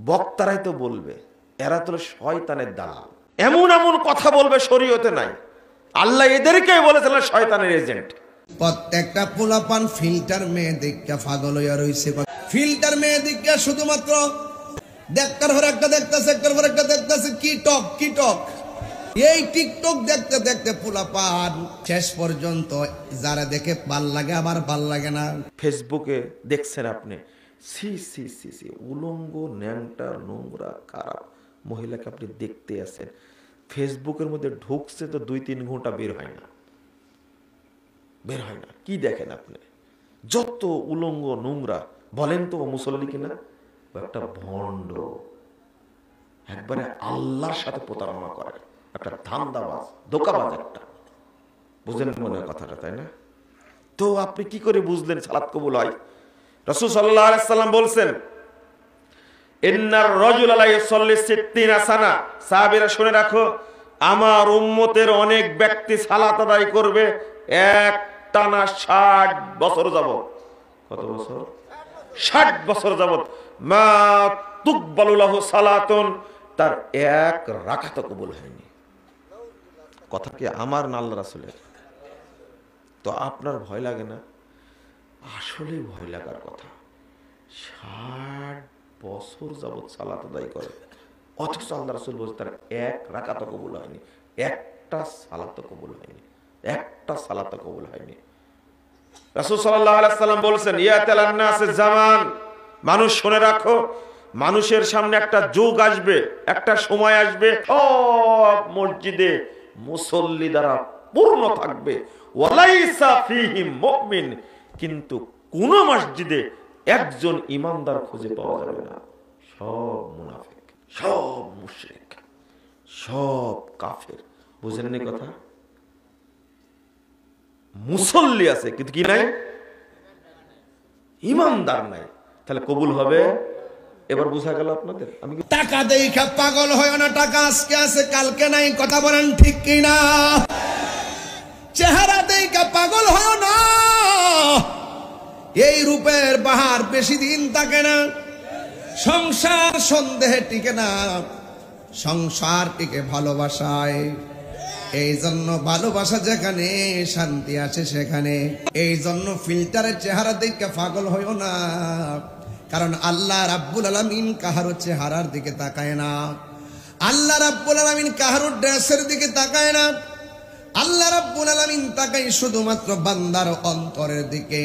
বক্তারাই তো বলবে এরা তো শয়তানের দালাল, এমন এমন কথা বলবে শরীয়তে নাই। আল্লাহ এদেরকেই বলেছিলেন শয়তানের এজেন্ট। প্রত্যেকটা পোলাপান ফিল্টার মেয়ে দেখা পাগল হইয়া রইছে। ফিল্টার মেয়ে দেখা শুধুমাত্র দেখতার পর একটা দেখতেছে, একটার পর একটা দেখতেছে, কি টক। এই টিকটক দেখতে দেখতে পোলাপান শেষ পর্যন্ত যারা দেখে ভাল লাগে আবার ভাল লাগে না। ফেসবুকে দেখছেন আপনি, সি সি সি সি উলঙ্গ ন্যাংটা নোংরা খারাপ মহিলাকে আপনি দেখতে আছেন, ফেসবুকের মধ্যে ঢুকছে তো 2-3 ঘন্টা বের হয় না। কি দেখেন আপনি? যত উলঙ্গ নোংরা, বলেন তো মুসল্লি কিনা? একটা ভণ্ড, একবারে আল্লাহর সাথে প্রতারণা করে, একটা ধান্দাবাজ, ধোঁকাবাজ একটা। বুঝলেন মনে হয় কথাটা, তাই না? তো আপনি কি করে বুঝলেন সালাত কবুল হয়? রাসূল সাল্লাল্লাহু আলাইহি সাল্লাম বলছেন, ইন্নার রাজুলা লা ইউসাল্লি 60 সানা। সাহাবীরা শুনে রাখো, আমার উম্মতের অনেক ব্যক্তি সালাত আদায় করবে একটানা 60 বছর যাবত। কত বছর? 60 বছর যাবত। মা তুকবালু লাহু সালাতুন, তার এক রাকাত কবুল হয়নি। কথা কি আমার না আল্লাহর রাসূলের? তো আপনার ভয় লাগে না? আসলে ভয় লাগার কথা। 60 বছর যাবত সালাত আদায় করে, অথচ আল্লাহ রাসূল বলছেন তার এক রাকাত কবুল হয়নি, একটা সালাত কবুল হয়নি, একটা সালাত কবুল হয়নি। রাসূল সাল্লাল্লাহু আলাইহি সাল্লাম বলেছেন, ইয়াতালান নাস জামান, মানুষ শুনে রাখো, মানুষের সামনে একটা যুগ আসবে, একটা সময় আসবে, সব মসজিদে মুসল্লি দ্বারা পূর্ণ থাকবে, ওয়ালাইসা ফীহি মুমিন, কিন্তু কোন মসজিদে একজন ইমানদার খুঁজে পাওয়া যাবে না। সব মুনাফিক, সব মুশরিক, সব কাফের। বুঝলেন এই কথা? মুসল্লি আছে কিন্তু কি নাই? ইমানদার নাই। তাহলে কবুল হবে? এবার বোঝা গেল আপনাদের? আমি টাকা দেখা পাগল হয় না, টাকা আজকে আছে কালকে নাই, কথা বলেন ঠিক কিনা? চেহারা দেখা পাগল হয় না, এই রূপের বাহার বেশি দিন থাকে না। সংসার সন্দেহে টিকে না, সংসার টিকে ভালোবাসায়। এই জন্য ভালোবাসা যেখানে, শান্তি আছে সেখানে। এই জন্য ফিল্টারের চেহারা দেখে পাগল হইও না, কারণ আল্লাহ রাব্বুল আলামিন কাহারো চেহারার দিকে তাকায় না। আল্লাহ রাব্বুল আলামিন কাহারো ড্রেসের দিকে তাকায় না। আল্লাহ রাব্বুল আলামিন তাকায় শুধুমাত্র বান্দার অন্তরের দিকে।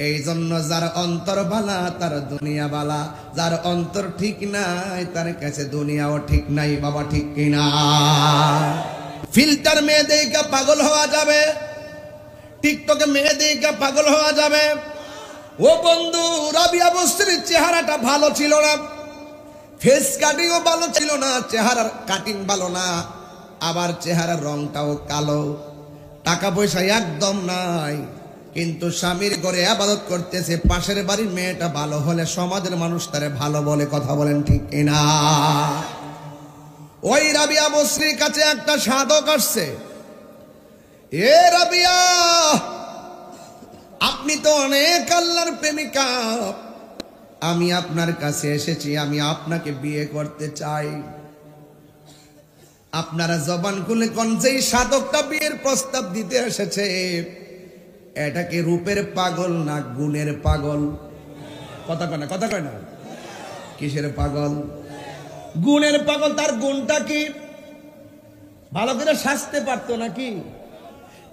এই জন্য যার অন্তর বালা তার দুনিয়া বালা, যার অন্তর ঠিক নাই তার কাছে দুনিয়াও ঠিক নাই। বাবা ঠিক কিনা? ফিল্টার মেয়ে দেখে পাগল হওয়া যাবে, টিকটকে মেয়ে দেখে পাগল হওয়া যাবে। ও বন্ধু, রাবিয়া বস্তির চেহারাটা ভালো ছিল না, ফেস কাটিংও ভালো ছিল না, চেহারার কাটিং ভালো না, আবার চেহারার রংটাও কালো, টাকা পয়সা একদম নাই, কিন্তু স্বামীর ঘরে ইবাদত করতেছে। পাশের বাড়ির মেয়েটা ভালো হলে সমাজের মানুষ তারে ভালো বলে। কথা বলেন ঠিক কিনা? ওই রাবিয়া বস্তির কাছে একটা সাধক আসছে। এ রাবিয়া, আপনি তো অনেক আল্লাহর প্রেমিকা, আমি আপনার কাছে এসেছি, আমি আপনাকে বিয়ে করতে চাই। আপনারা জবান খুলে কোন যেই সাধকটা বিয়ের প্রস্তাব দিতে এসেছে, এটা কি রূপের পাগল না গুণের পাগল? কথা কয় না? কিসের পাগল? গুণের পাগল। তার গুণটা কি? ভালো করে সাজতে পারতো নাকি?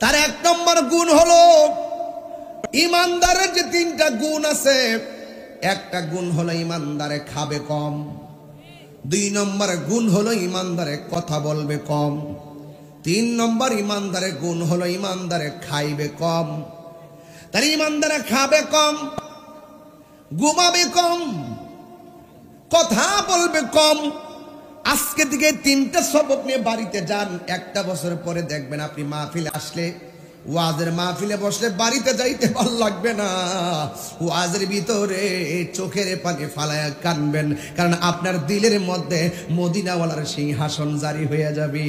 তার 1 নম্বর গুণ হলো, ইমানদারের যে 3টা গুণ আছে, একটা গুণ হলো ইমানদারে খাবে কম, 2 নম্বর গুণ হলো ইমানদারে কথা বলবে কম, 3 নম্বর ইমানদারে গুণ হলো ইমানদারে খাইবে কম। তার ইমানদারে খাবে কম, ঘুমাবে কম, কথা বলবে কম। আজকে থেকে 3টা সবক নিয়ে বাড়িতে যান, 1টা বছর পরে দেখবেন আপনি মাহফিলে আসলে, ওয়াজের মাহফিলে বসলে বাড়িতে যাইতে ভালো লাগবে না। ওয়াজের ভিতরে চোখের পানি ফালায়া কানবেন, কারণ আপনার দিলের মধ্যে মদিনাওয়ালার সিংহাসন জারি হয়ে যাবে।